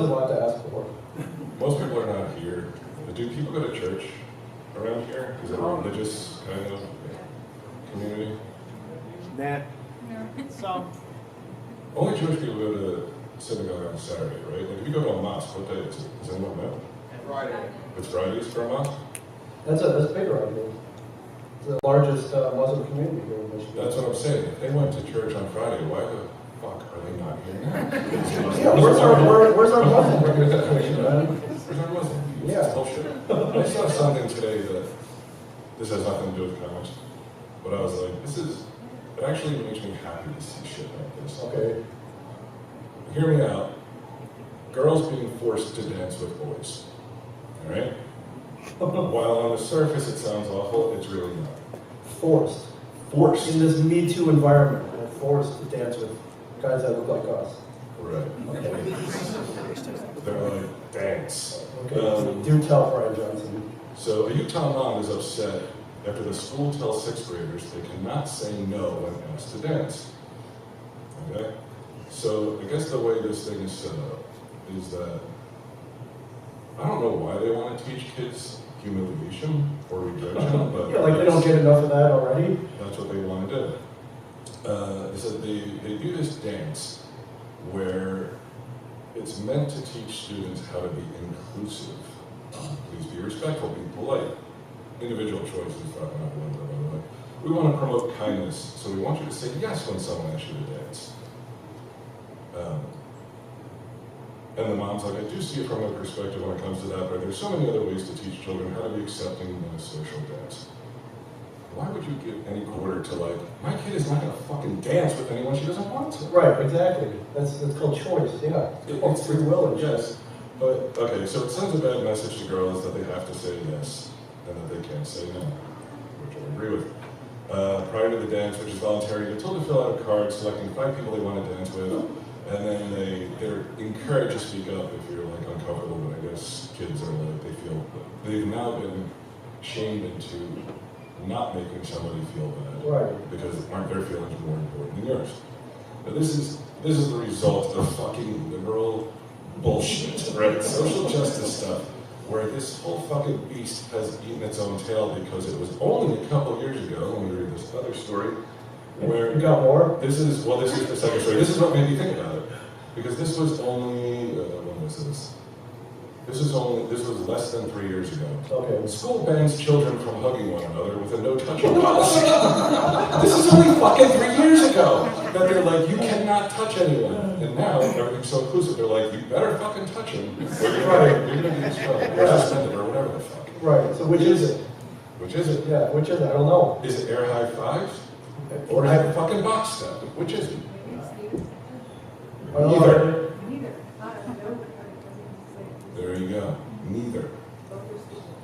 a lot to ask for. Most people are not here. Do people go to church around here? Is it a religious kind of community? Nah. Some. Only Jewish people go to synagogue on Saturday, right? Like if you go to a mosque, what day is it? Does anyone know? Friday. It's Fridays for a mosque? That's bigger, I think. It's the largest Muslim community here in Michigan. That's what I'm saying. If they went to church on Friday, why the fuck are they not here now? Yeah, where's our Muslim representation, man? Where's our Muslim? Yeah. It's bullshit. I saw something today that this has nothing to do with comics, but I was like, it actually makes me happy to see shit like this. Okay. Hear me out. Girls being forced to dance with boys. All right? While on the surface it sounds awful, it's really not. Forced. Forced. In this Me Too environment, we're forced to dance with guys that look like us. Right. Okay. They're like, dance. Okay. Do tell Bryan Johnson. So a Utah mom is upset after the school tells sixth graders they cannot say no when asked to dance. Okay? So I guess the way this thing is set up is that I don't know why they want to teach kids humiliation or rejection, but Yeah, like they don't get enough of that already. that's what they want to do. So they do this dance where it's meant to teach students how to be inclusive. Please be respectful, be polite. Individual choice is fucking up by the way. We want to promote kindness, so we want you to say yes when someone asks you to dance. And the mom's like, I do see it from a perspective when it comes to that, but there's so many other ways to teach children how to be accepting in a social dance. Why would you give any quarter to like, my kid is not going to fucking dance with anyone she doesn't want to? Right, exactly. That's called choice, yeah. It's free will. Yes, but, okay, so it sends a bad message to girls that they have to say yes, and that they can't say no, which I agree with. Prior to the dance, which is voluntary, they're told to fill out a card selecting 5 people they want to dance with, and then they're encouraged to speak up if you're like uncomfortable, but I guess kids are like, they've now been shamed into not making somebody feel bad. Right. Because aren't their feelings more important than yours? But this is the result of fucking liberal bullshit, right? Social justice stuff, where this whole fucking beast has eaten its own tail because it was only a couple years ago, when we read this other story, where You got more? this is the second story. This is what made me think about it. Because this was only, when was this? This was less than 3 years ago. Okay. The school bans children from hugging one another with a no-touching policy. This is only fucking 3 years ago. That they're like, you cannot touch anyone. And now everything's so inclusive. They're like, you better fucking touch him. Or you're gonna be expelled or suspended or whatever the fuck. Right, so which is it? Which is it? Yeah, which is it? I don't know. Is it air high fives? Or is it fucking box step? Which is it? I don't know. Neither. There you go. Neither.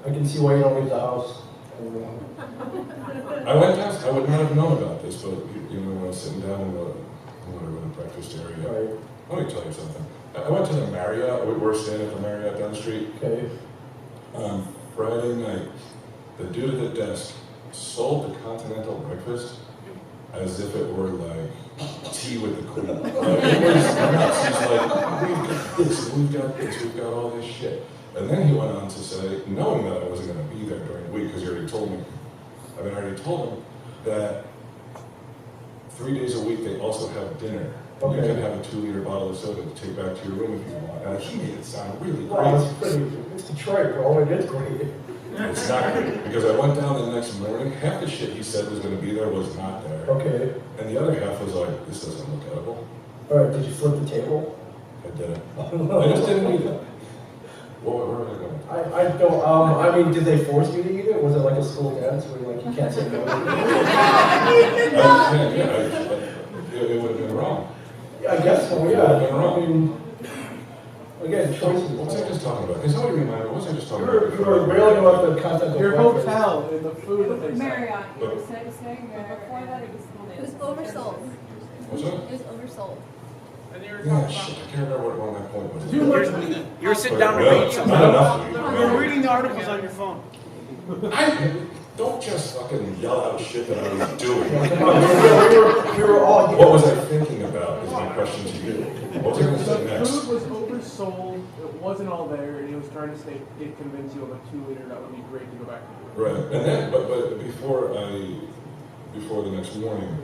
I can see why you don't leave the house. I went past, I would not have known about this, but you know, when I was sitting down in the breakfast area, Right. let me tell you something. I went to the Marriott, we were staying at the Marriott down the street. Okay. On Friday night, the dude at the desk sold the continental breakfast as if it were like tea with the queen. Like, it was nuts. He's like, we've got this, we've got all this shit. And then he went on to say, knowing that I wasn't going to be there during the week, because he already told me, I already told him that 3 days a week they also have dinner. Okay. You can have a 2-liter bottle of soda to take back to your room if you want. And he made it sound really great. Wow, it's Detroit, bro. It is great. It's not great, because I went down the next morning, half the shit he said was going to be there was not there. Okay. And the other half was like, this doesn't look edible. All right, did you flip the table? I didn't. I just didn't eat it. Well, where are they going? I don't, I mean, did they force you to eat it? Was it like a school dance where you're like, you can't say no? It would have been wrong. Yeah, I guess so, It would yeah. have been I wrong. mean, again, choices. What was I just talking about? Can somebody remind me, what was I just talking You about? were railing about the content of Your breakfast. hotel and the food that they sell. Marriott, you were saying before that it was school It was days. oversold. What's that? It was oversold. And you were Yeah, talking shit, I can't remember what my point was. You were sitting down to Well, read something. not enough to eat. You were reading the articles on your phone. Don't just fucking yell out shit that I was doing. We were all What was I thinking about is my question to you. What was I going to say next? Food was oversold wasn't all there, and he was trying to convince you of a 2-liter that would be great to go back to. Right, and then, but before the next morning,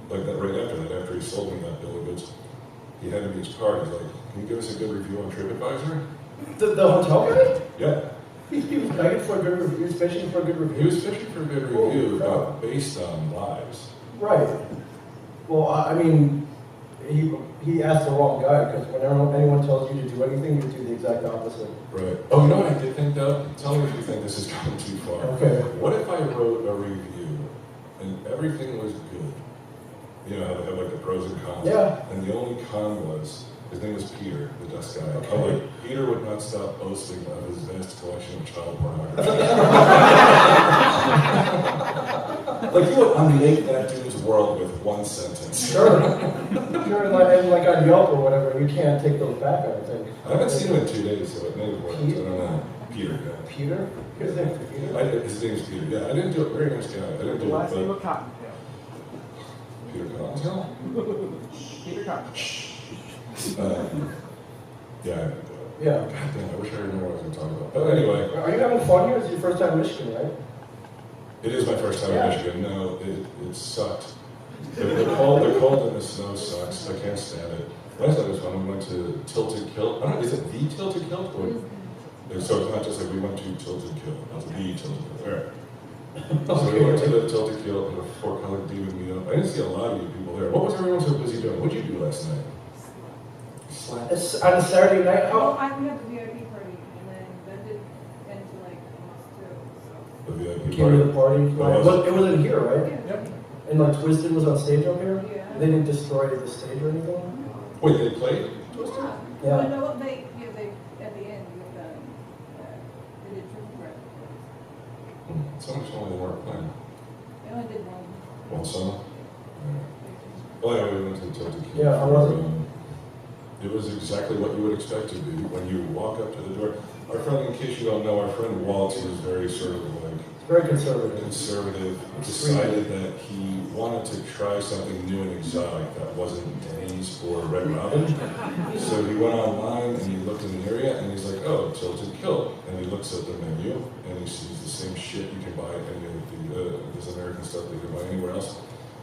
like that, right after that, after he sold me that bill of goods, he handed me his card. He's like, "Can you give us a good review on TripAdvisor?" The hotel guy? Yeah. He was begging for a good review. He was fishing for a good He review. was fishing for a good review, but based on lies. Right. Well, I mean, he asked the wrong guy, because whenever anyone tells you to do anything, you do the exact opposite. Right. Oh, you know what I did think though? Tell me if you think this is going too far. Okay. What if I wrote a review and everything was good? You know how they have like the pros and cons? Yeah. And the only con was, his name was Peter, the desk guy. Okay. I'm like, Peter would not stop boasting of his vast collection of child pornography. Like, you would unmake that dude's world with one sentence. Sure. Sure, like on Yelp or whatever, you can't take those back, I think. I haven't seen him in 2 days, so it may have worked. I don't know. Peter, yeah. Peter? His name's Peter? His name's Peter. Yeah, I didn't do it. Very nice guy. I didn't The do last name it, of Cottontail. but Peter Cottontail? Peter Cottontail. Yeah, I didn't do it. Yeah. God damn, I wish I remember what I was going to talk about. But anyway, Are you having fun here? It's your first time in Michigan, right? it is my first time Yeah. in Michigan. No, it sucked. The cold and the snow sucks. I can't stand it. Last time it was fun. We went to Tilted Kilt. I don't know, is it the Tilted Kilt? Or, so it's not just like we went to Tilted Kilt. It's the Tilted Kilt. All right. So we went to the Tilted Kilt and the four-colored demon meetup. I didn't see a lot of you people there. What was everyone so busy doing? What did you do last night? Slack. It's on a Saturday night. Well, How? I we had the VIP party, and then that did end to like almost 2, so. The VIP You came to the party. Oh, was it? It was in here, right? Yeah. Yep. And like Twisted was on stage up here? Yeah. They didn't destroy the stage or anything? Wait, they played? Yeah. Yeah. Well, no, they at the end with they did triple threat. So much only work playing. They only did one. One song? Well, anyway, we went to the Tilted Kilt. Yeah, how was it? It was exactly what you would expect to be when you walk up to the door. Our friend, in case you don't know, our friend Walt is very sort of like It's very conservative. conservative, decided that he wanted to try something new and exotic that wasn't Denny's or Red Robin. So he went online and he looked in the area and he's like, oh, Tilted Kilt. And he looks at the menu and he sees the same shit you can buy at any of this American stuff that you can buy anywhere else.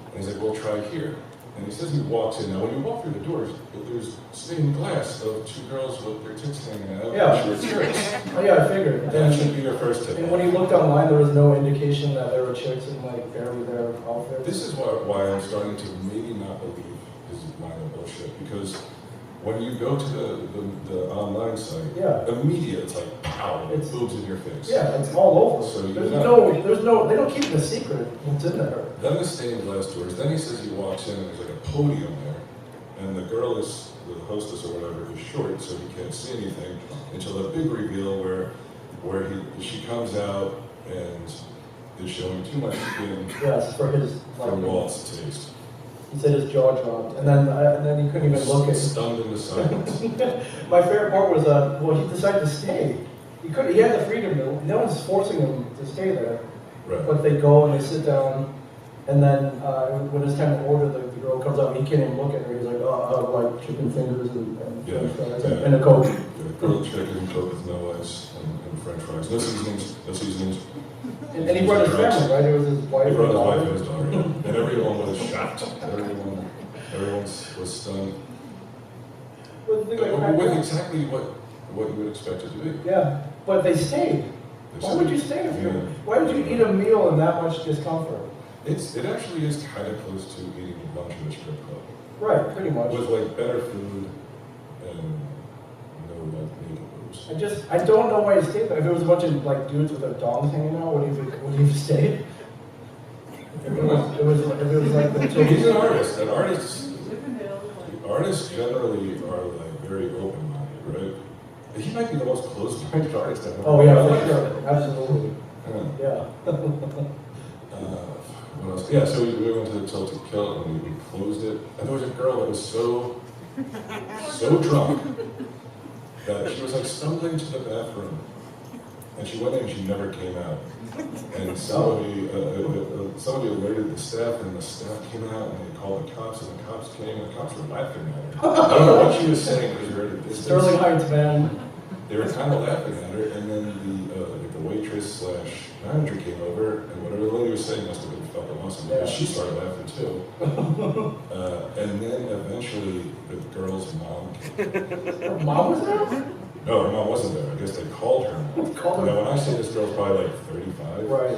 And he's like, well, try here. And he says he walks in. Now, when you walk through the doors, there's stained glass of 2 girls with their tits hanging out. Yeah. Short skirts. Oh yeah, I figured. That should be your first tip. And when you looked online, there was no indication that there were chicks in like barely their outfits. This is why I'm starting to maybe not believe his line of bullshit, because when you go to the online site, Yeah. immediately it's like, pow, It's- boobs in your face. Yeah, it's all over. So you There's know. they don't keep it a secret what's in there. Then the stained glass doors. Then he says he walks in and there's like a podium there, and the girl is, the hostess or whatever, is short, so he can't see anything until the big reveal where she comes out and is showing too much skin Yes, for his for Walt's taste. He said his jaw dropped, and then he couldn't even look at. Stunned into silence. My favorite part was well, he decided to stay. He had the freedom to. No one's forcing him to stay there. Right. But they go and they sit down, and then when it's time to order, the girl comes up and he can't even look at her. He's like, oh, I would like chicken fingers and Yeah, french fries yeah. and a Coke. Yeah, grilled chicken, Coke with no ice, and French fries. No seasonings. No seasonings. And he brought his family, right? It was his wife He brought his and wife daughter. and his daughter, yeah. And everyone was shocked. Everyone was stunned. Well, the thing that With cracked exactly what you would expect it to be. up- Yeah, but they stayed. They Why said- would you stay if you? Yeah. Why would you eat a meal in that much discomfort? It actually is kind of close to eating lunch in a strip club. Right, pretty much. With like better food and no like naked boobs. I don't know why he stayed there. If it was a bunch of like dudes with their dongs hanging out, would he have stayed? If it was like the He's children. an artist. And artists Chippendale, like. artists generally are like very open-minded, right? He might be the most closed-minded artist I've ever Oh yeah, met. for sure, absolutely. Yeah. Yeah. What else? Yeah, so we went to the Tilted Kilt and we closed it. And there was a girl that was so drunk that she was like stumbling to the bathroom. And she went in and she never came out. And somebody alerted the staff, and the staff came out and they called the cops, and the cops came, and the cops were laughing at her. I don't know what she was saying because we were at a distance. Sterling Heights, man. they were kind of laughing at her, and then the waitress slash manager came over, and whatever the lady was saying must have been fucking awesome, because she started laughing too. And then eventually the girl's mom came. Her mom was there? No, her mom wasn't there. I guess they called her mom. Called her. Now, when I say this girl's probably like 35, Right.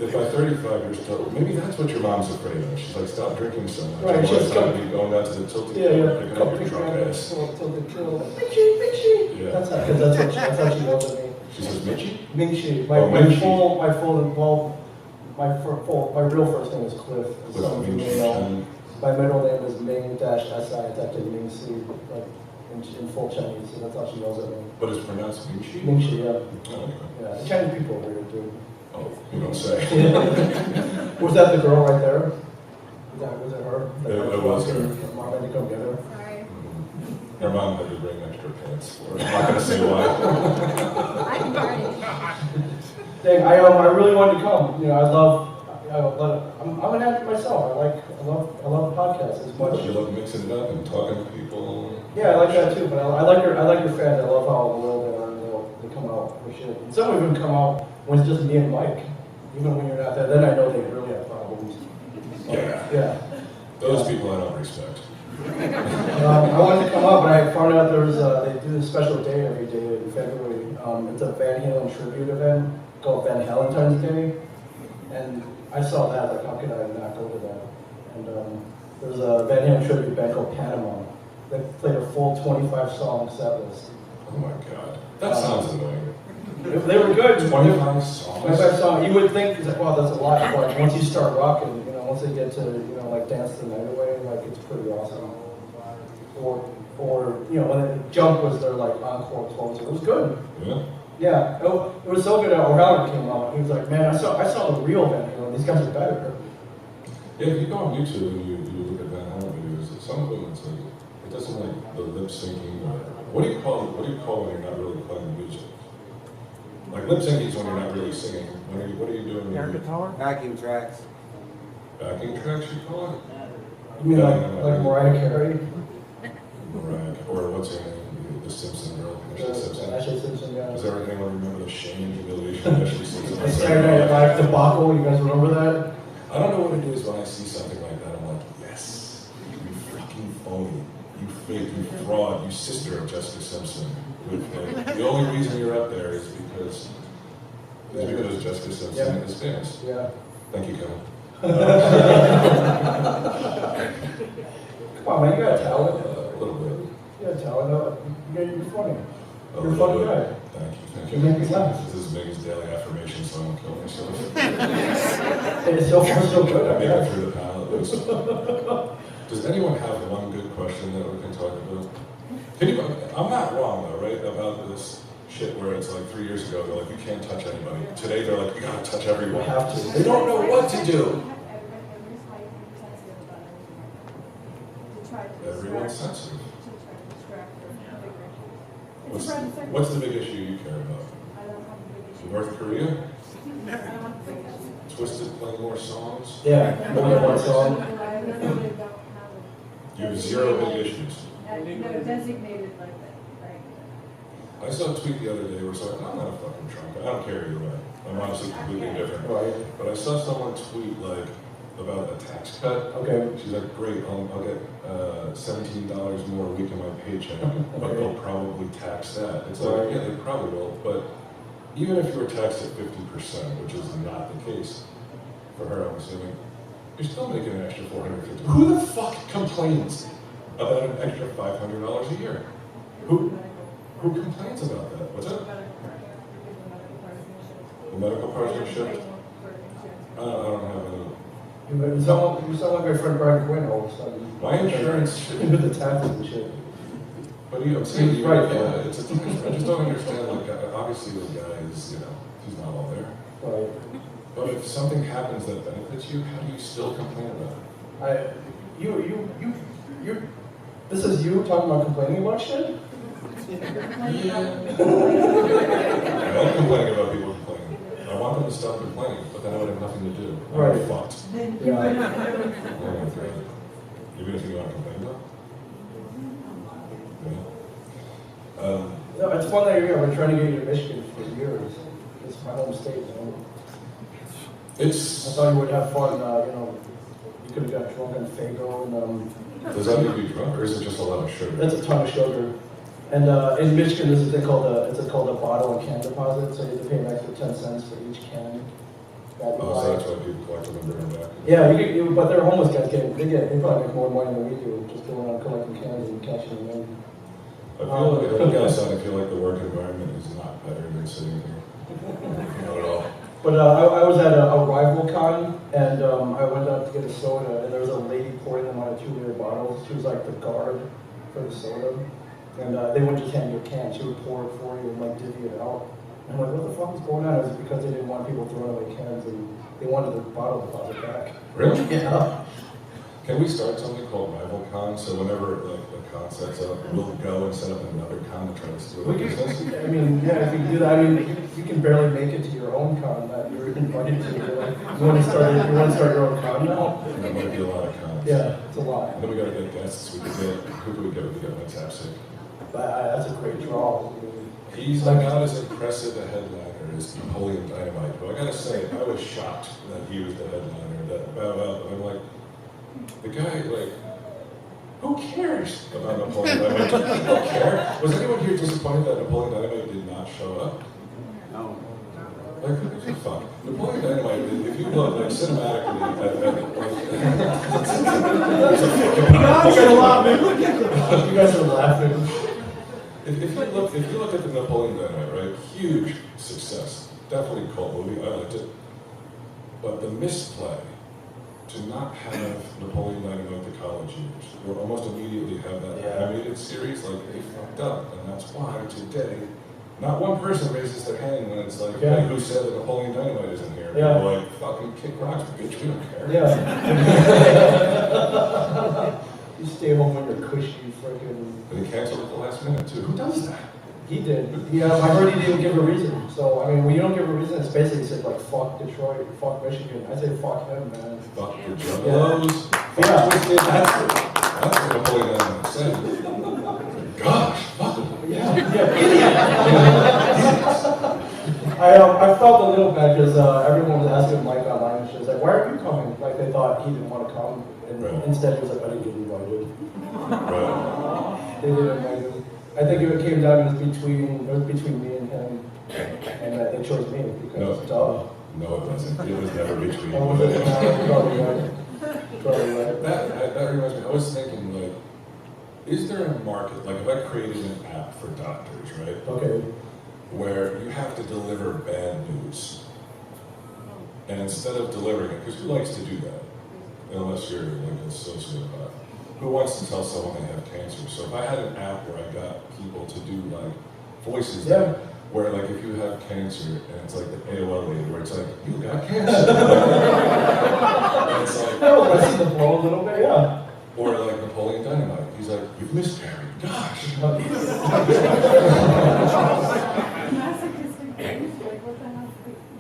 if by 35 you're still, maybe that's what your mom's afraid of. She's like, stop drinking so much. Right, Otherwise, she's I'm going to be going out to the tilted Yeah, hill, yeah. picking up your drunk ass. Tilted kill. Ming Yeah. That's how she yells at me. She says, Mitchie? Ming Chen. Oh, Ming Chen. My real first name is Cliff. With Some of you Ming may know. Chen. My middle name is Ming-Si. It's actually Ming Si, like in full Chinese. So that's how she yells at me. But it's pronounced Mitchie? Ming Chen, yeah. Oh, okay. Yeah. The Chinese people are weird too. Oh, you don't say. Was that the girl right there? Was it her? It was her. Her mom had to come get her. Sorry. Her mom had to bring extra pants for her. I'm not going to say why. I can party. Dang, I really wanted to come. You know, I'm an actor myself. I love podcasts as much. You love mixing it up and talking to people. Yeah, I like that too. But I like your fans. I love how loyal they are. They come out for shit. And some of them come out when it's just me and Mike. Even when you're not there, then I know they really have problems. Yeah. Yeah. Those people I don't respect. I wanted to come up, but I found out they do this special day every day in February. It's a Van Halen tribute event called Van Halentine's Day, and I saw that. Like, how could I not go to that? And there's a Van Halen tribute band called Panama. They played a full 25-song set list. Oh my god. That sounds annoying. They were good. 25 songs? 25 songs. You would think, wow, that's a lot. But once you start rocking, once they get to, like Dance the Night Away, like it's pretty awesome. Or when Jump was their like encore closer, it was good. Yeah. Yeah, it was so good. O'Halloran came out. He was like, man, I saw the real Van Halen. These guys are better. Yeah, if you go on YouTube and you look at Van Halen videos, some of them it's like it doesn't like the lip syncing. What do you call when you're not really playing music? Like lip syncing is when you're not really singing. What are you doing? Air guitar? Backing tracks. Backing tracks, you call it? You mean like Mariah Carey? Right. Or what's her name? The Simpson girl. Ashley Simpson. Ashley Simpson, yeah. Does anyone remember the shame and humiliation of Ashley Simpson? The Saturday Night Live debacle. You guys remember that? I don't know what it is when I see something like that. I'm like, yes, you fucking phony, you fake, you fraud, you sister of Jessica Simpson. The only reason you're up there is because Jessica Simpson is famous. Yeah. Thank you, Kevin. Come on, man, you got talent. A little bit. You got talent. You're funny. A You're a little funny bit. guy. Thank You make me laugh. This is Megan's daily affirmation, so I won't kill myself. It's so far so good. I make Yeah. it through the panel at least. Does anyone have one good question that we can talk about? I'm not wrong though, right, about this shit where it's like 3 years ago, they're like, you can't touch anybody. Today they're like, you gotta touch everyone. You have to. They don't know what to do. Everyone's sensitive. What's the big issue you care about? North Korea? Twisted playing more songs? Yeah, only one song. You have zero big issues. No, designated like that, I saw a tweet the other day where someone, I'm not a fucking Trump, I don't care either way. I'm honestly completely different. Right. But I saw someone tweet like about a tax cut. Okay. She's like, great, I'll get $17 more a week in my paycheck, but they'll probably tax that. It's like, yeah, they probably will, but even if you were taxed at 50%, which is not the case for her, I'm assuming, you're still making an extra $450. Who the fuck complains about an extra $500 a year? Who complains about that? What's that? The medical partnership? I don't have any. You sound like my friend Brian Quinn all of a sudden. My insurance With the taxes and shit. But I'm saying, Right. It's a tax. I just don't understand, like, obviously the guy is, he's not all there. Right. But if something happens that benefits you, how do you still complain about it? This is you talking about complaining about shit? I am complaining about people complaining. I want them to stop complaining, but then I would have nothing to do. I'm Right. fucked. Yeah. Oh my God. Even if you want to complain about it? Yeah. No, it's fun that you're here. I've been trying to get you to Michigan for years. It's my home state, you know. I It's, thought you would have fun, you know. You could have got drunk on Faygo and does that make you drunk, or is it just a lot of sugar? that's a ton of sugar. And in Michigan, there's a thing called a bottle and can deposit, so you have to pay an extra 10 cents for each can. That you Oh, buy. so that's why people collect them and bring them back? Yeah, but they're homeless guys. They probably make more money than we do just going around collecting cans and cashing them in. I feel like, I look outside, I feel like the work environment is not better than sitting here. Not at all. But I was at a rival con, and I went out to get a soda, and there was a lady pouring them out of 2-liter bottles. She was like the guard for the soda. And they wouldn't just hand you a can, she would pour it for you and like divvy it out. And I'm like, what the fuck is going on? It was because they didn't want people throwing away cans and they wanted the bottle deposit back. Really? Yeah. Can we start something called Rival Con? So whenever like the con sets up, we'll go and set up another con to try to steal the We business? could, I mean, yeah, if you do that, I mean, you can barely make it to your own con that you're invited to. You're like, you want to start your own con now? And there might be a lot of cons. Yeah, it's a lot. And then we gotta get guests. We could get, who do we get? We get my Tapsick. But that's a great draw. He's like not as impressive a headliner as Napoleon Dynamite, but I gotta say, I was shocked that he was the headliner. That bowed out. I'm like, the guy, like, who cares about Napoleon Dynamite? Do people care? Was anyone here disappointed that Napoleon Dynamite did not show up? No. Like, who gives a fuck? Napoleon Dynamite, if you look, like, cinematically, You guys are laughing. if you look at the Napoleon Dynamite, right, huge success, definitely a cult movie, I liked it, but the misplay to not have Napoleon Dynamite the college years, or almost immediately have that animated series, like, they fucked up, and that's why today, not one person raises their hand when it's like, hey, who said that Napoleon Dynamite isn't here? Yeah. People are like, fucking kick rocks, bitch, we don't care. Yeah. You stay home when you're cushy, freaking. And he canceled at the last minute, too. Who does that? He did. Yeah, I heard he didn't give a reason. So, I mean, when you don't give a reason, it's basically said, like, fuck Detroit, fuck Michigan. I say fuck him, man. Fuck the juggalos. Yeah. That's what Napoleon Dynamite said. Gosh, fuck him. Yeah, idiot. I felt a little bad because everyone was asking Mike online, and she was like, why aren't you coming? Like, they thought he didn't want to come. And Right. instead, he was like, I didn't get invited. Right. They didn't invite him. I think it came down, it was between me and him. And they chose me because, duh. No, it wasn't. It was never between. Oh, was it? Probably right. Probably right. That reminds me, I was thinking, like, is there a market, like, if I created an app for doctors, right? Okay. Where you have to deliver bad news. And instead of delivering it, because who likes to do that? Unless you're like a sociopath. Who wants to tell someone they have cancer? So if I had an app where I got people to do like voices, where like if you have cancer and it's like the AOL lady, where it's like, you got cancer. And it's like, Oh, I see the blow a little bit, yeah. or like Napoleon Dynamite. He's like, you've miscarried. Gosh. Masochistic things, like what the hell?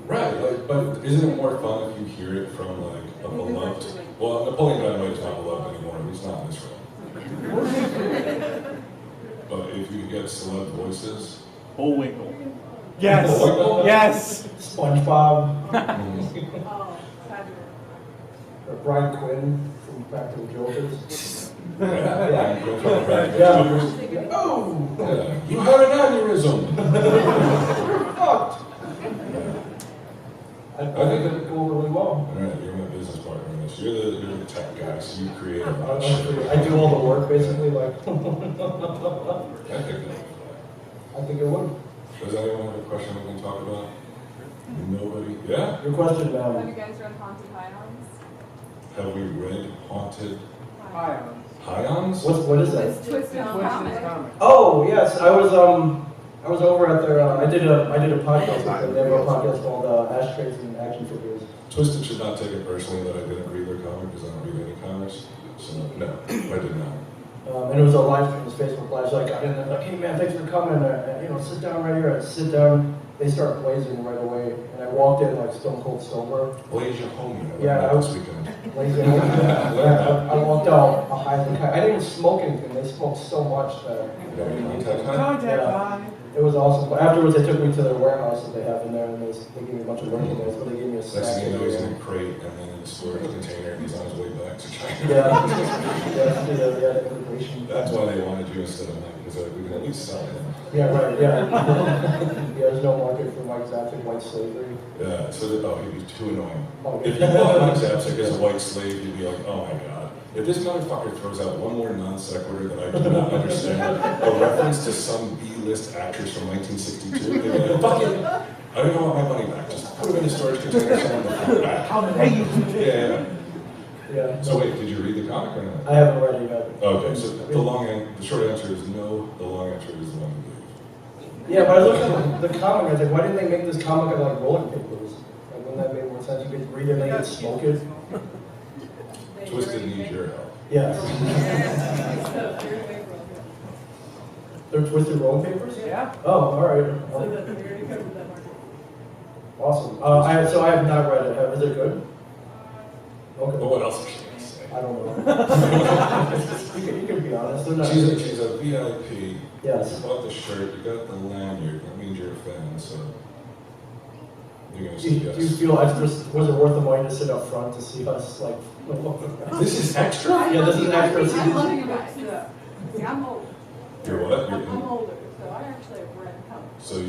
Right, like, but isn't it more fun if you hear it from like a beloved? Well, Napoleon Dynamite is not beloved anymore. He's not in this room. But if you could get celeb voices, Bullwinkle. Yes. Bullwinkle? Yes. SpongeBob, Oh, fabulous. or Brian Quinn from Back to the Jokers. yeah. Oh! Yeah. You have an aneurysm. You're fucked! I think it'd go really well. All right, you're my business partner in this. You're the tech guy, so you create a bunch. I do all the work, basically, like, I think that. I think it would. Does anyone have a question we can talk about? Nobody? Yeah? Your question, Have you ma'am. guys read Haunted Highlands? Have we read Haunted Hi, Highlands? What is that? It's Twisted Comic. comic. Oh, yes, I was over at their, I did a podcast with them. They have a podcast called Ashtrays and Action Figures. Twisted should not take it personally that I didn't read their comic because I don't read any comics. So, no, I did not. And it was a live stream, it was Facebook Live, so I got in there like, hey man, thanks for coming, sit down right here. I sit down, they start blazing right away, and I walked in like stone cold sober. Blaze your homie. Yeah, I this was- weekend. Blazing, I walked No, I didn't even smoke anything. They smoked so much that. Contact Yeah. high. It was awesome. But afterwards, they took me to their warehouse that they have in there, and they gave me a bunch of merchandise. But they gave me a Next snack. thing you know, he's in a crate and then in a storage container and he's on his way back to China. Yeah, immigration. That's why they wanted you instead of Mike, because we can at least sell him. Yeah, right. Yeah. There's no market for Mike's active white slavery. Yeah, so that, he'd be too annoying. Oh, If you bought Mike's Zapsik as a white slave, you'd be like, oh my god. If this motherfucker throws out one more non sequitur that I do not understand, a reference to some B-list actress from 1962, they'd be like, fuck it. I don't even want my money back. Just put it in a storage container, send it back. How dare you? Yeah. Yeah. So wait, did you read the comic or not? I haven't read it yet. Okay, so the short answer is no. The long answer is the one you gave. Yeah, but I looked at the comic. I was like, why didn't they make this comic out of like rolling papers? Like, wouldn't that make more sense? You could read it and then you could smoke it. Twisted needs your help. Yes. They're twisted rolling papers? Yeah. Oh, all right. So that we already covered that market. Awesome. I have not read it. Is it good? Okay. But what else can I say? I don't know. you can be honest. They're not. She's a VIP. Yes. You bought the shirt, you got the lanyard. That means you're a fan, so you're gonna Do say you yes. feel extra? Was it worth the money to sit up front to see us like? This is extra. Yeah, this is extra. I love you guys. See, I'm old. You're what? I'm older, so I actually have read comics. So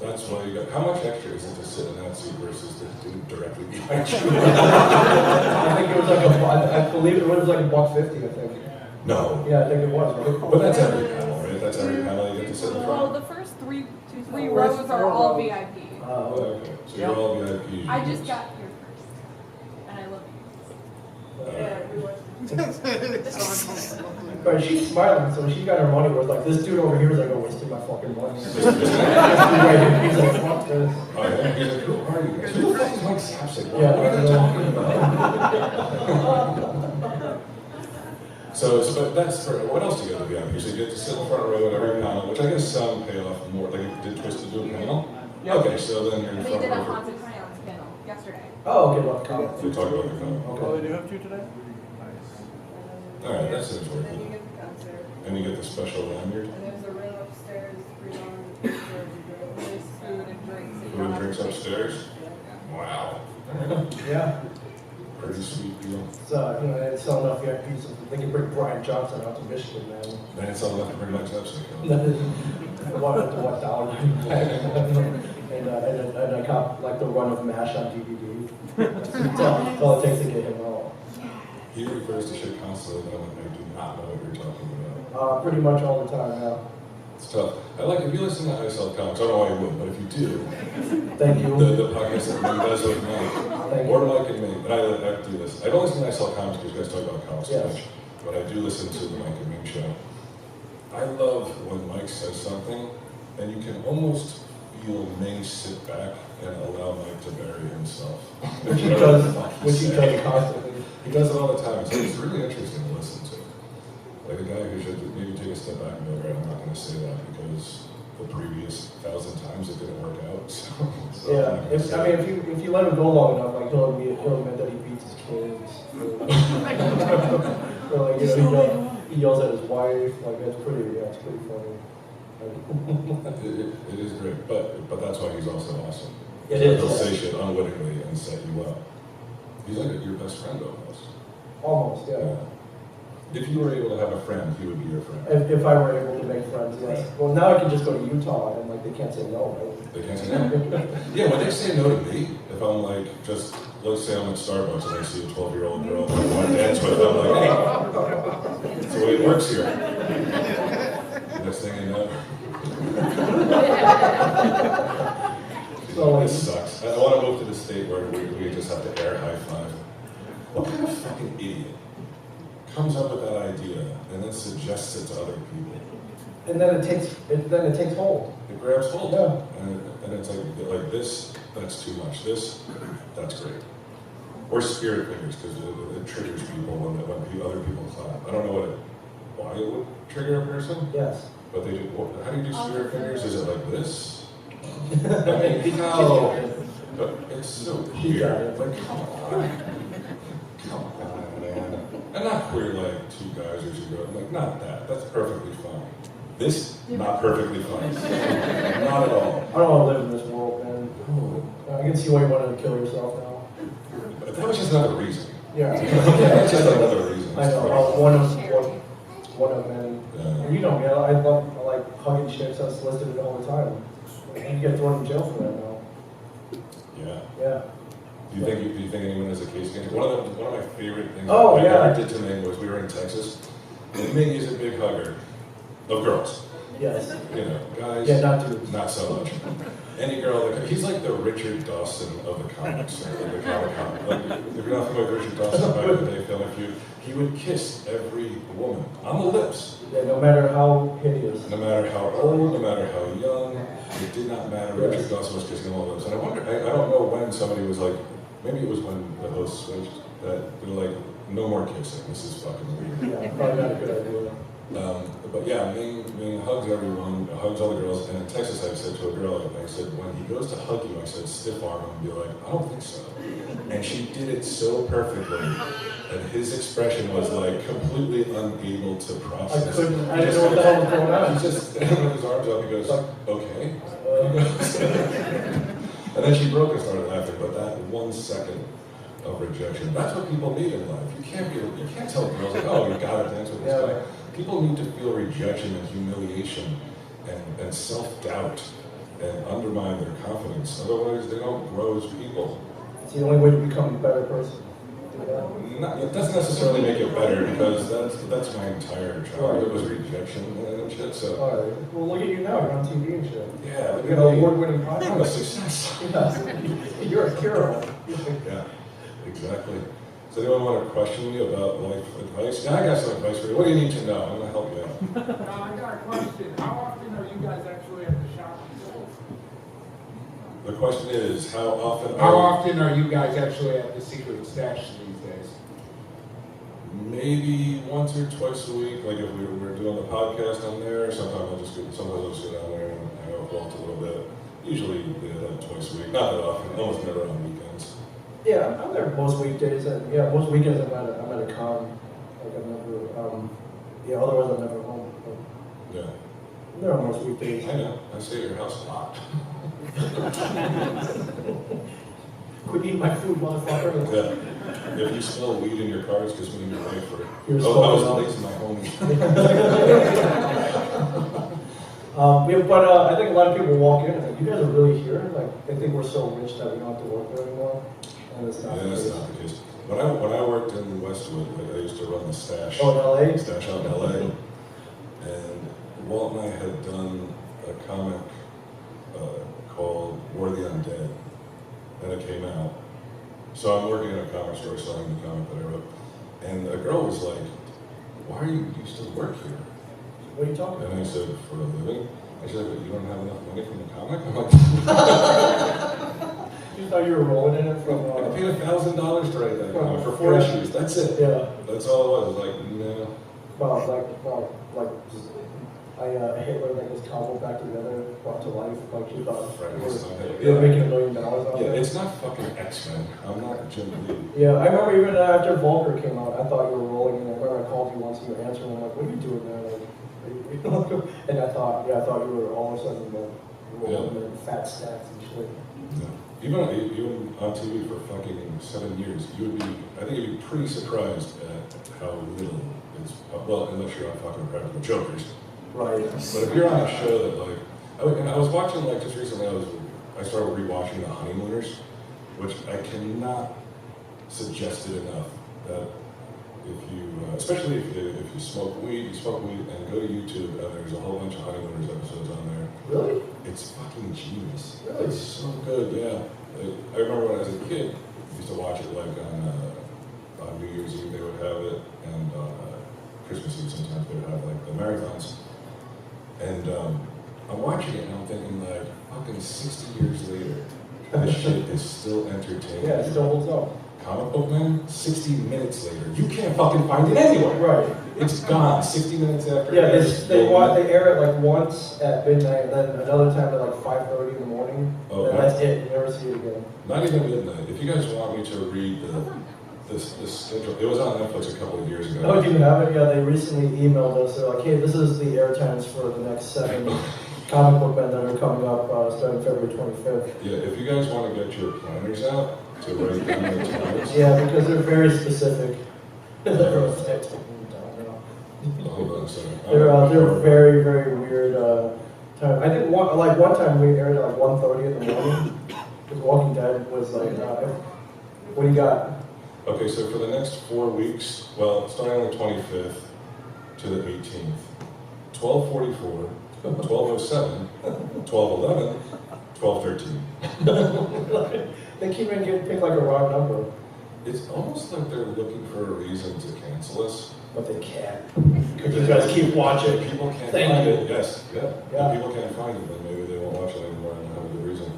that's why you got. How much extra is it to sit in that seat versus the dude directly behind you? I think it was like I believe it was like $1.50. I think. No. Yeah, I think it was. Right? But that's every panel, right? That's every panel you get to sit in Well, front. the first three rows are all VIP. Oh, okay. So you're all VIP. I just got here first, and I love you. Yeah, we watched. But she's smiling, so she got her money worth. Like this dude over here is like, oh, wasting my fucking money. He's like, fuck this. Oh, yeah. He's like, who are you guys? Who the fuck is Mike Sapsik? What Yeah. are you talking about? So, but that's for, what else do you get to be on here? So you get to sit in the front row at every panel, which I guess some pay off more. Like, did Twisted do a panel? Yeah. Okay, so then you're in the They front did a row. haunted crayons panel yesterday. Oh, okay, well, come. We talk about the comic. Oh, Okay. they do have two today? Alright, that seems worth And then you it. get the concert. And you get the special lanyard. And there's a room upstairs, $3 for there's food and drinks. that you Food don't and have drinks to pay. upstairs. Yeah. Wow. Yeah. Pretty sweet deal. So, they sell enough VIPs. They can bring Bryan Johnson out to Michigan, man. Then it's all left to bring Mike Sapsik. $1 and I caught like the run of MASH on DVD. That's all it takes to get him out. He refers to shit constantly, but I do not know what you're talking about. Pretty much all the time now. It's tough. If you listen to ISL Comics, I don't know why you wouldn't, but if you do, Thank you. the podcast that Ming does with Mike, or Mike and me, but I do this. I don't listen to ISL Comics because you guys talk about comics too Yes. much, but I do listen to the Mike and Ming show. I love when Mike says something, and you can almost feel Ming sit back and allow Mike to bury himself. Which he does constantly. He does it all the time, so it's really interesting to listen to. Like a guy who should maybe take a step back and go, right, I'm not going to say that because the previous 1,000 times it didn't work out. So Yeah, if you let him go long enough, like he'll admit that he beats his kids. Or like, he yells at his wife. Like it's pretty funny. It is great, but that's why he's also awesome. It is, He'll yeah. say shit unwittingly and set you up. He's like your best friend almost. Almost, yeah. If you were able to have a friend, he would be your friend. If I were able to make friends, yes. Well, now I can just go to Utah and like they can't say no, right? They can't say no. Yeah, when they say no to me, if I'm like let's say I'm at Starbucks and I see a 12-year-old girl that I want to dance with, I'm like, hey, that's the way it works here. Next thing you know. So, This sucks. I want to move to the state where we just have to air high five. What kind of fucking idiot comes up with that idea and then suggests it to other people? and then it takes hold. It grabs hold. Yeah. And it's like this, that's too much. This, that's great. Or spirit fingers, because it triggers people when other people clap. I don't know why it would trigger a person, Yes. but they do. How do you do spirit fingers? Is it like this? I mean, how? But it's so weird. Like, come on, man. I And not queer like two guys or two girls. Like, not that. That's perfectly fine. This, not perfectly fine. Not at all. I don't want to live in this world, man. I can see why you wanted to kill yourself now. But that was just another reason. Yeah. That's just another reason. I know. One of many. Yeah. And you know me, I like hugging chicks unsolicited all the time. You get thrown in jail for that now. Yeah. Yeah. Do you think anyone has a case against you? One of my favorite things Oh, I yeah. ever did to Ming was we were in Texas, and Ming is a big hugger of girls. Yes. You know, guys. Yeah, not dudes. Not so much. Any girl that he's like the Richard Dawson of the comics, like the comic. Like, if you're not familiar with Richard Dawson back in the day, Film and Feud, he would kiss every woman on the lips. Yeah, no matter how hideous. No matter how old, no matter how young, it did not matter. Richard Dawson was kissing all those. And I wonder, I don't know when somebody was like, maybe it was when the host switched, that they're like, no more kissing, this is fucking weird. Yeah, probably not a good idea. But yeah, Ming hugs everyone, hugs all the girls, and in Texas I said to a girl, I said, when he goes to hug you, I said, stiff arm him and be like, I don't think so. And she did it so perfectly, and his expression was like completely unable to process. I didn't know what the hell was going on. He just with his arms up, he goes, okay. And then she broke and started laughing, but that 1 second of rejection, that's what people need in life. You can't tell girls, like, oh, you gotta dance with this guy. People need to feel rejection and humiliation and self-doubt and undermine their confidence. Otherwise, they don't grow as people. It's the only way to become a better person. It doesn't necessarily make it better because that's my entire childhood was rejection and shit. So. All right. Well, look at you now. You're on TV and shit. Yeah, You're an award-winning I'm a podcast. success. Yeah. You're a hero. Yeah, exactly. Does anyone want to question me about life advice? Yeah, I got some advice for you. What do you need to know? I'm going to help you out. I got a question. How often are you guys actually at the shop? The question is, how often Are you guys actually at the secret stash these days? Maybe once or twice a week. Like if we're doing the podcast on there, sometimes I'll just go down there and hang out with Walt a little bit. Usually twice a week. Not that often. Almost never on weekends. Yeah, I'm there most weekdays, and yeah, most weekends I'm at a con. Like I'm never, otherwise I'm never home. Yeah. I'm there on most weekdays. I know. I stay at your house a lot. Quit eating my food, motherfucker. Yeah. If you smell weed in your car, it's because me and your wife were. You're I was smoking late to my homie. But I think a lot of people walk in and like, you guys are really here? Like, they think we're so rich that we don't have to work there anymore. And it's not Yeah, the that's case. not the case. When I worked in Westwood, I used to run the stash. Oh, in LA? Stash out in LA. And Walt and I had done a comic called War of the Undead. And it came out. So I'm working in a comic store selling the comic that I wrote. And a girl was like, why do you still work here? What are you talking And about? I said, for a living? I said, but you don't have enough money from the comic? I'm like, You thought you were rolling in it from, I paid $1,000 to write that comic for 4 Yeah. issues. That's it. yeah, That's all it was. I was like, no. Hitler, like, his combo back together, brought to life, like, you thought Right. you were making $1 million off Yeah, it. it's not fucking X-Men. I'm not Jim Lee. Yeah, I remember even after Volker came out, I thought you were rolling in. I remember I called you once and you were answering, I'm like, what are you doing there? Like, and I thought you were all of a sudden rolling in fat stacks and shit. No. Even on TV for fucking 7 years, I think you'd be pretty surprised at how little it's, well, unless you're on fucking Practical Jokers. Right. But if you're on a show that I was watching just recently, I started rewatching The Honeymooners, which I cannot suggest it enough that if you, especially if you smoke weed and go to YouTube and there's a whole bunch of Honeymooners episodes on there. Really? It's fucking genius. Really? It's so good, yeah. I remember when I was a kid, I used to watch it like on New Year's Eve they would have it, and Christmas Eve sometimes they would have like the marathons. And I'm watching it and I'm thinking like, fucking 60 years later, this shit is still entertaining. Yeah, it still holds up. Comic Book Man, 60 minutes later, you can't fucking find it anywhere. Right. It's gone 60 minutes after. Yeah, they air it like once at midnight and then another time at like 5:30 in the morning. Oh, and right. that's it. You never see it again. Not even midnight. If you guys want me to read the this schedule, it was on Netflix a couple of years ago. Oh, do you have it? Yeah, they recently emailed us. They're like, hey, this is the air times for the next 7 comic book men that are coming up starting February 25th. Yeah, if you guys want to get your planners out to write down the times. Yeah, because they're very specific. Hold on a second. They're very, very weird time. I think one time we aired at like 1:30 in the morning. Because Walking Dead was like, what do you got? Okay, so for the next 4 weeks, well, starting on the 25th to the 18th, 12:44, 12:07, 12:11, 12:13. They keep getting picked like a wrong number. It's almost like they're looking for a reason to cancel us. But they can't. Because you guys keep watching. People can't Thank find you. it. Yes, yeah. Yeah. If people can't find it, then maybe they won't watch it anymore and have a good reason.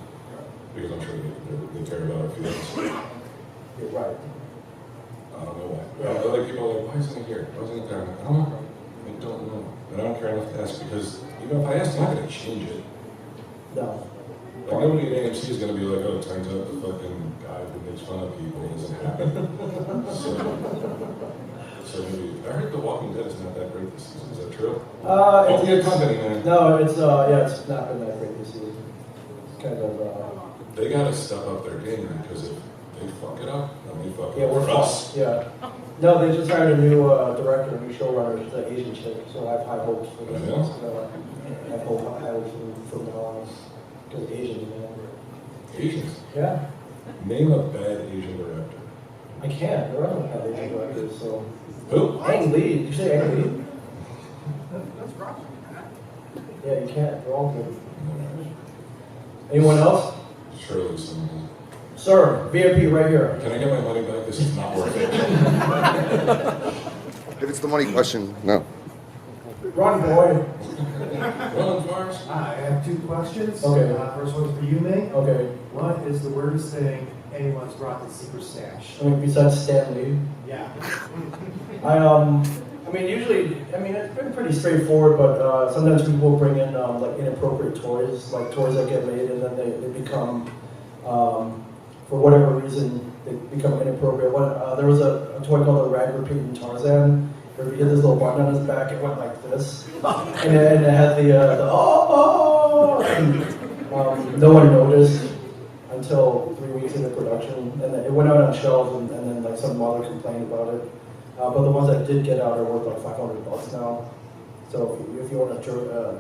Because I'm sure they care about our feelings. You're right. I don't know why. Other people are like, why isn't it here? Why isn't it there? I'm like, I don't know. I don't know. But I don't care enough to ask because even if I ask, I'm not going to change it. No. Like nobody at AMC is going to be like, oh, it turns out the fucking guy who makes fun of people isn't happy. So maybe, I heard The Walking Dead is not that great this season. Is that true? Don't be a company, man. No, it's it's not been that great this season. It's kind of They got to step up their game because if they fuck it up, then we fuck it yeah, up we're for us. fucked. Yeah. No, they just hired a new director, a new showrunner, she's an Asian chick, so I have high hopes for this. Yeah? I have high hopes from now on. Because Asians, man. Asians. Yeah. Name a bad Asian director. I can't. There are no bad Asian directors, so. Who? Ang Lee. Did you say Ang Lee? That's Russian. Yeah, you can't. They're all good. Anyone else? Surely someone. Sir, VIP right here. Can I get my money back? This is not worth it. If it's the money question, no. Ron Boy. Ron Mars? I have 2 questions. Okay. First one's for you, Ming. Okay. What is the weirdest thing anyone's brought to Secret Stash? I mean, besides Stan Lee. Yeah. I mean, usually, it's been pretty straightforward, but sometimes people bring in like inappropriate toys, like toys that get made and then they become, for whatever reason, they become inappropriate. There was a toy called the Rag Repeating Tarzan. He had this little button on his back, it went like this. And it had the and, no one noticed until 3 weeks into production. And then it went out on shelves and then like some mother complained about it. But the ones that did get out are worth like $500 now. So if you want a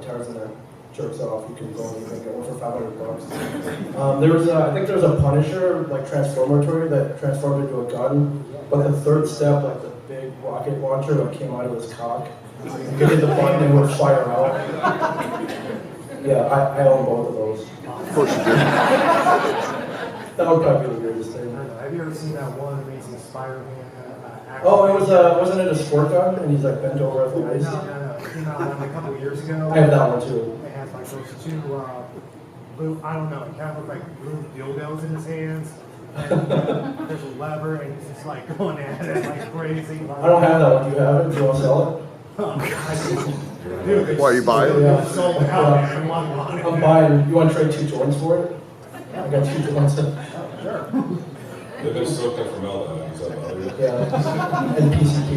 Tarzan that jerks off, you can go and you can get one for $500. There was I think there was a Punisher like transformer toy that transformed into a gun. But the third step, like the big rocket launcher, like came out of his cock. You could hit the button and it would fire out. Yeah, I own both of those. Of course you do. That would probably be the weirdest I thing. don't know. Have you ever seen that one Amazing Spider-Man action? Oh, it was wasn't it a squirt gun? And he's like bent over at the No, ice. no. It came out one a couple of years ago. I have that one too. It has like those 2 blue, I don't know, it kind of looked like blue dildos in his hands. And there's a lever and he's just like going at it like crazy. I don't have that one. Do you have it? Do you want to sell it? Dude, Why, you buy it? Yeah. Sold out, man. I want it. I'm buying. You want to trade 2 joints for it? I got 2 joints. They've been soaked in formaldehyde. Is that about it? Yeah. And PCP.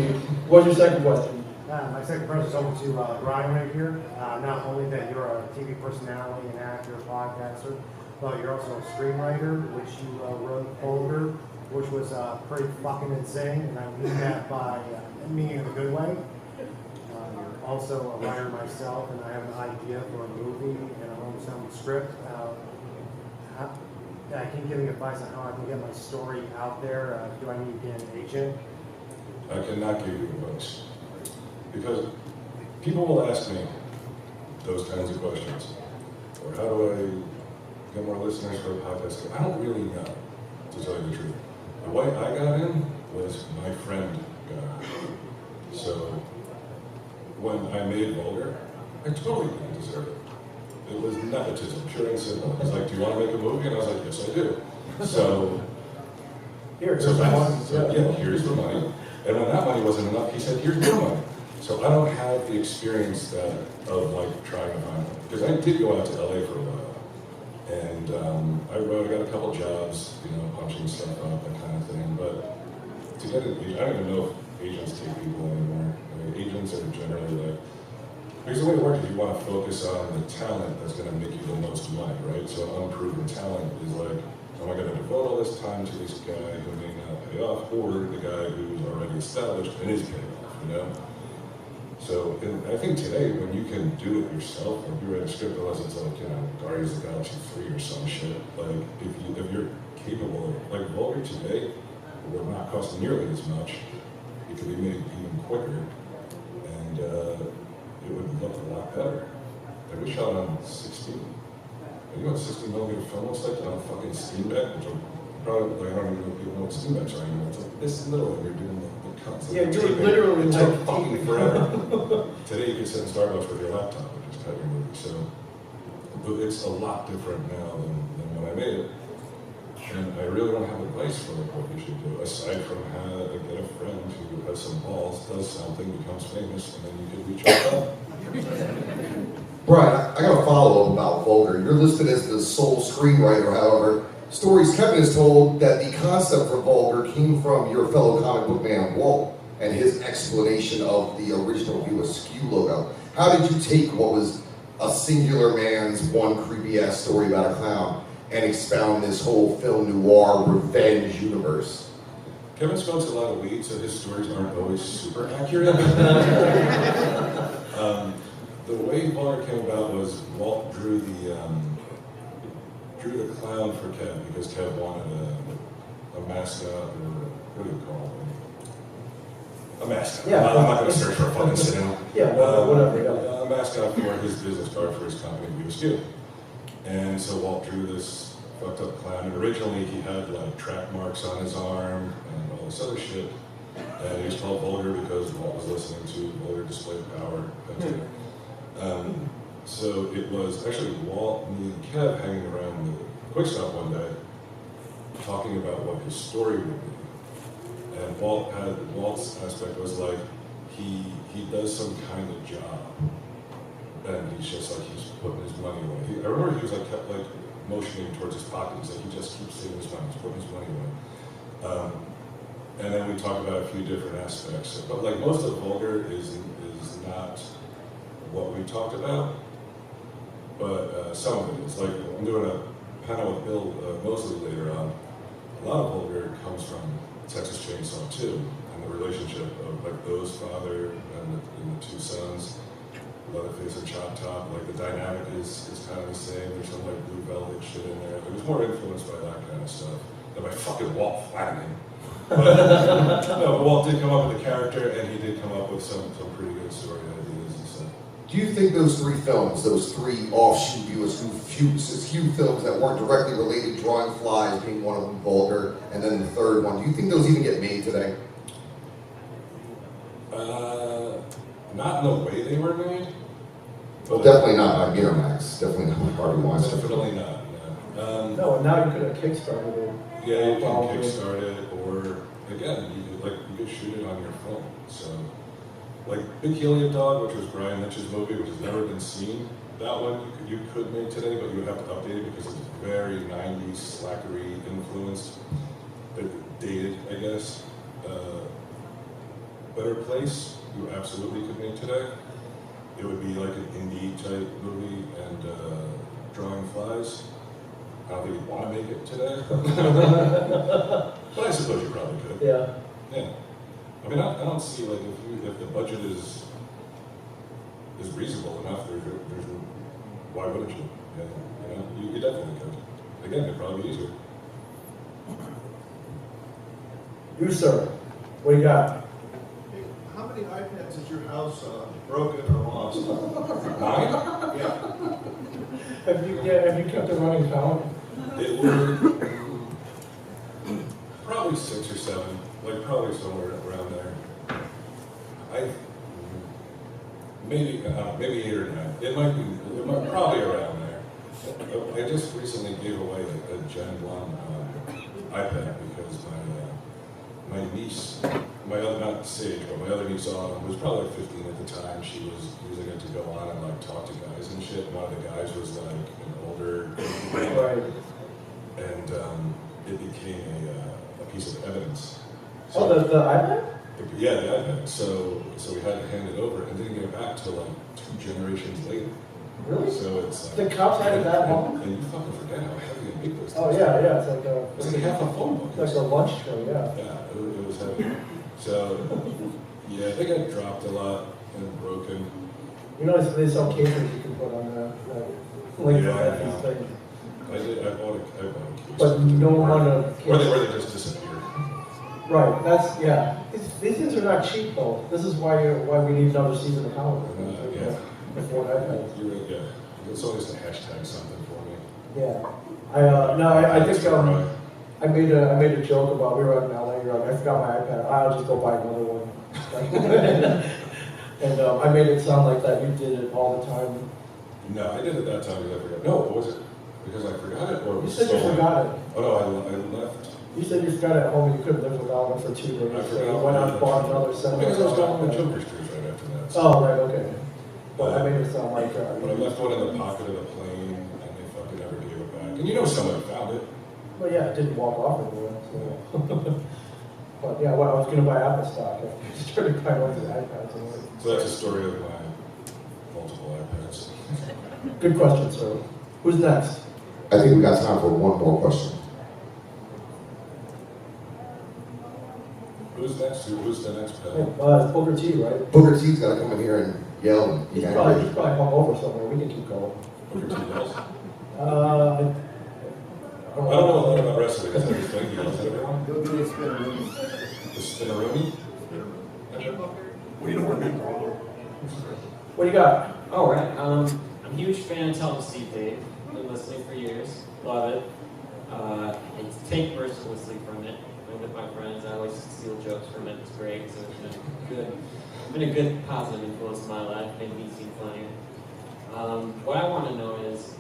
What's your second question? My second question is over to Bryan right here. Not only that you're a TV personality, an actor, podcaster, but you're also a screenwriter, which you wrote Older, which was pretty fucking insane, and I mean that by meaning in a good way. You're also a writer myself, and I have an idea for a movie and a hometown script. Can you give me advice on how I can get my story out there? Do I need to get an agent? I cannot give you advice. Because people will ask me those kinds of questions. Or how do I get more listeners for a podcast? I don't really know, to tell you the truth. The way I got in was my friend got in. So when I made Vulgar, I totally didn't deserve it. It was nepotism, pure and simple. He's like, do you want to make a movie? And I was like, yes, I do. So, Here's so, the one. yeah, here's the money. And when that money wasn't enough, he said, here's more money. So I don't have the experience of like trying to find one. Because I did go out to LA for a while. And I got a couple jobs, punching stuff up, that kind of thing. But to get an agent, I don't even know if agents take people anymore. I mean, agents are generally like, because the way it works is you want to focus on the talent that's going to make you the most money, right? So an unproven talent is like, am I going to devote all this time to this guy who may not pay off, or the guy who's already established and is paying off, you know? So I think today, when you can do it yourself, like you write a script unless it's like, you know, Guardians of the Galaxy 3 or some shit, like if you're capable of, like Vulgar today, would not cost nearly as much, it could be made even quicker, and it would look a lot better. Like we shot on 16. You know what 16mm film looks like on a fucking Steam Deck, which I'm probably, like, I don't even know if people know what Steam Decks are anymore. It's like this little, and you're doing the cuts. Yeah, you're literally it took like fucking forever. Today you can sit in Starbucks with your laptop and just cut your movie. So but it's a lot different now than when I made it. And I really don't have advice for like what you should do, aside from how to get a friend who has some balls, does something, becomes famous, and then you could reach out. Bryan, I got a follow-up about Vulgar. You're listed as the sole screenwriter, however. Stories Kevin has told that the concept for Vulgar came from your fellow comic book man, Walt, and his explanation of the original USQ logo. How did you take what was a singular man's one creepy-ass story about a clown and expound this whole film noir revenge universe? Kevin smokes a lot of weed, so his stories aren't always super accurate. The way Vulgar came about was Walt drew the clown for Kev because Kev wanted a mascot, or what do you call it? A mascot. Yeah. I'm not going to search for a fucking synonym. Yeah, whatever. Yeah. A mascot for his business card for his company, USQ. And so Walt drew this fucked up clown, and originally he had like track marks on his arm and all this other shit. And he was called Vulgar because Walt was listening to Vulgar Display of Power. So it was actually Walt, me, and Kev hanging around the Quick Stop one day, talking about what his story would be. And Walt's aspect was like, he does some kind of job, and he's just like, he's putting his money away. I remember he was like, kept like motioning towards his pocket. He's like, he just keeps saving his money, he's putting his money away. And then we talked about a few different aspects. But like most of Vulgar is not what we talked about, but some of it is. Like, I'm doing a panel with Bill Mosley later on. A lot of Vulgar comes from Texas Chainsaw 2, and the relationship of like those father and the two sons, Leatherface and Chop Top. Like the dynamic is kind of the same. There's some like Blue Velvet shit in there. It was more influenced by that kind of stuff than by fucking Walt Flanagan. But no, Walt did come up with a character, and he did come up with some pretty good story ideas and stuff. Do you think those three films, those three offshoot few films that weren't directly related, Drawing Flies being one of them, Vulgar, and then the third one, do you think those even get made today? Not in the way they were made. Well, definitely not by Miramax. Definitely not by Harvey Weinstein. Definitely not. No, now you could have kickstarted it. Yeah, you can kickstart it, or again, you could shoot it on your phone. So, like Big Helium Dog, which was Brian Lynch's movie, which has never been seen. That one you could make today, but you would have to update it because it's very 90s slackery influenced, dated, I guess. Better Place, you absolutely could make today. It would be like an indie type movie, and Drawing Flies. I don't think you'd want to make it today. But I suppose you probably could. Yeah. Yeah. I mean, I don't see, like, if the budget is reasonable enough, there's why wouldn't you? Yeah, you definitely could. Again, it'd probably be easier. You, sir, what do you got? How many iPads is your house broken or lost? Mine? Yeah. Have you kept a running count? It would probably 6 or 7, like probably somewhere around there. Maybe 8 or 9. It might probably around there. I just recently gave away a Gen 1 iPad because my niece, not Sage, but my other niece Autumn was probably like 15 at the time. She was using it to go on and like talk to guys and shit. One of the guys was like an older, Right. and it became a piece of evidence. Oh, the iPad? Yeah, the iPad. So we had to hand it over and didn't get it back till like 2 generations later. Really? So it's The cops had it that long? And you fucking forget how heavy and big those Oh, things yeah, are. yeah, it's like a... It's like half a phone book. Like a lunch tray, yeah. Yeah, it was heavy. So, yeah, they got dropped a lot and broken. You know, they sell cases you can put on there, like Yeah, I these know. things. I bought a case. But no one Or they just disappeared. Right, that's, yeah. These things are not cheap though. This is why we need another season of comic book. Yeah. Before iPads. Yeah. It's always a hashtag something for me. Yeah. I think I made a joke about we were out in LA. You're like, I forgot my iPad. I'll just go buy another one. And I made it sound like that you did it all the time. No, I did it that time because I forgot. No, was it because I forgot it or it You was said you stolen? forgot it. Oh no, I left. You said you forgot it at home and you couldn't live without one for 2 days. I So forgot. you went out and bought another set. Because I was going on Joker Street right after that. So. Oh, right, okay. But I made it sound like But I left one in the pocket of the plane and they fucking never gave it back. And you know somebody found it. Well, yeah, it didn't walk off anywhere. So. But yeah, well, I was going to buy Apple stock. I started buying all these iPads. So that's a story of my multiple iPads. Good question, sir. Who's next? I think we got time for one more question. Who's next? Who's the next Hey, panel? it's Booker T, right? Booker T's got to come in here and yell. And He's probably hung over somewhere. We can keep going. Booker T. Mills? I I don't know a lot about wrestling. Is that his thing? He loves everyone? Go do the spinneroonie. The Spinneroonie? What do you got? All right. I'm a huge fan of Tell 'em Steve Dave. Been listening for years. Love it. I take mercilessly from it. I'm with my friends. I always steal jokes from it. It's great. So it's been a good positive influence in my life. Made me seem funny. What I want to know is,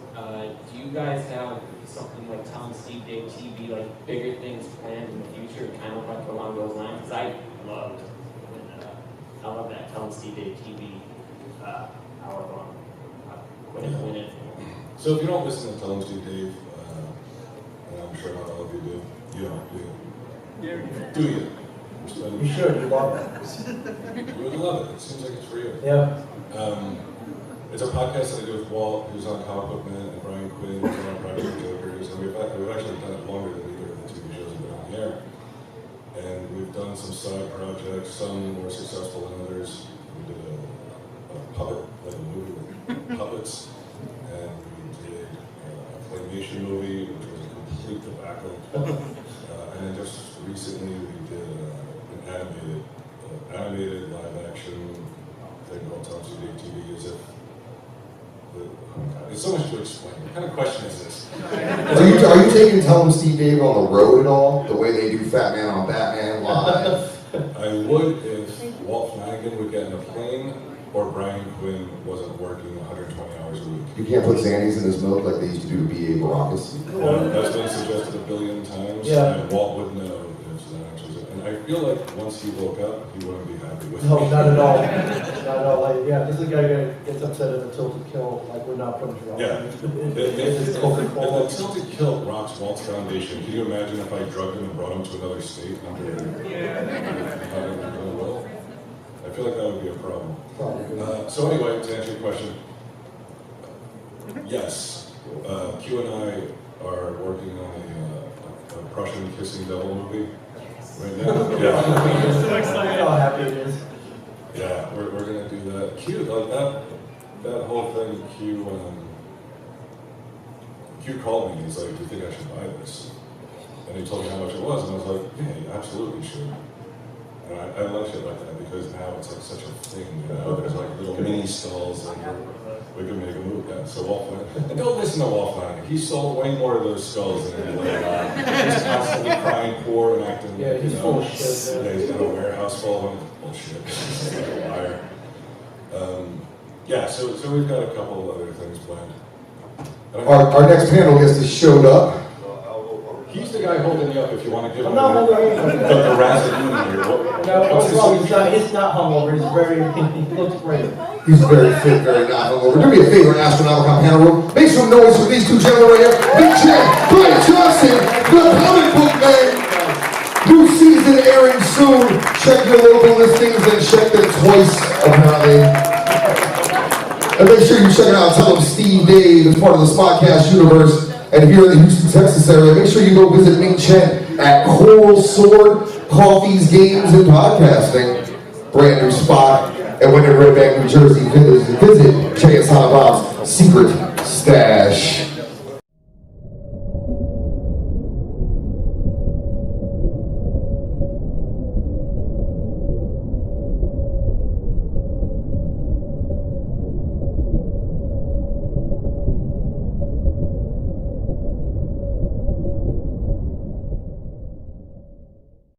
do you guys have something like Tell 'em Steve Dave TV, like bigger things planned in the future, kind of like along those lines? Because I love that Tell 'em Steve Dave TV hour long. When it. So if you don't listen to Tell 'em Steve Dave, and I'm sure not all of you do, you don't, do you? Do you? You should. You love it. You would love it. It seems like it's for you. Yeah. It's a podcast that I do with Walt, who's on Comic Book Man, and Brian Quinn, who's on Practical Jokers, and we've actually done it longer than either of the TV shows have been on the air. And we've done some side projects, some more successful than others. We did a puppet, like a movie with puppets, and we did a claymation movie, which was a complete debacle. And then just recently we did an animated live action thing called Tell 'em Steve Dave TV, as if there's so much to explain. What kind of question is this? Are you taking Tell 'em Steve Dave on the road at all? The way they do Fat Man on Batman live? I would if Walt Flanagan would get in a plane or Brian Quinn wasn't working 120 hours a week. You can't put Xannies in his milk like they used to do to B.A. Baracus. That's been suggested a billion times, Yeah. and Walt would know if Xanax was it. And I feel like once he woke up, he wouldn't be happy with No, me. not at all. Not at all. Like, yeah, this is a guy that gets upset at the tilted kill. Like, we're not putting drugs. Yeah. It's If Coca-Cola. the Tilted Kill rocks Walt's foundation, can you imagine if I drugged him and brought him to another state under will? I feel like that would be a problem. Probably. So anyway, to answer your question, yes, Q and I are working on a Prussian kissing devil movie right now. Yeah. So excited how happy it is. Yeah, we're gonna do that. Q, like that whole thing. Q called me. He's like, "Do you think I should buy this?" And he told me how much it was, and I was like, "Yeah, you absolutely should." And I love shit like that because now it's like such a thing. You know, there's like little mini stalls, and we can make a movie. Yeah, so Walt Flanagan. And don't listen to Walt Flanagan. He sold way more of those skulls than anyone. He's constantly crying poor and acting. Yeah, he's full of shit. Yeah, he's got a warehouse full of them. Bullshit. He's like a liar. Yeah, so we've got a couple of other things planned. Our next panelist has showed up. He's the guy holding you up if you want to give him I'm not holding anything. the razzing here. What's his No, he's not hungover. He's very, he looks great. He's very fit, very not hungover. Do me a favor, Astronomicon panel room. Make some noise for these two gentlemen right here. Ming Chen, Bryan Johnson, the comic book man. New season airing soon. Check your local listings and check them twice, apparently. And make sure you check it out. Tell them Steve Dave is part of the Spotcast universe. And if you're in the Houston, Texas area, make sure you go visit Ming Chen at Coral Sword Coffees, Games, and Podcasting. Brand new spot. And when in Red Bank, New Jersey, visit Jay and Silent Bob's Secret Stash.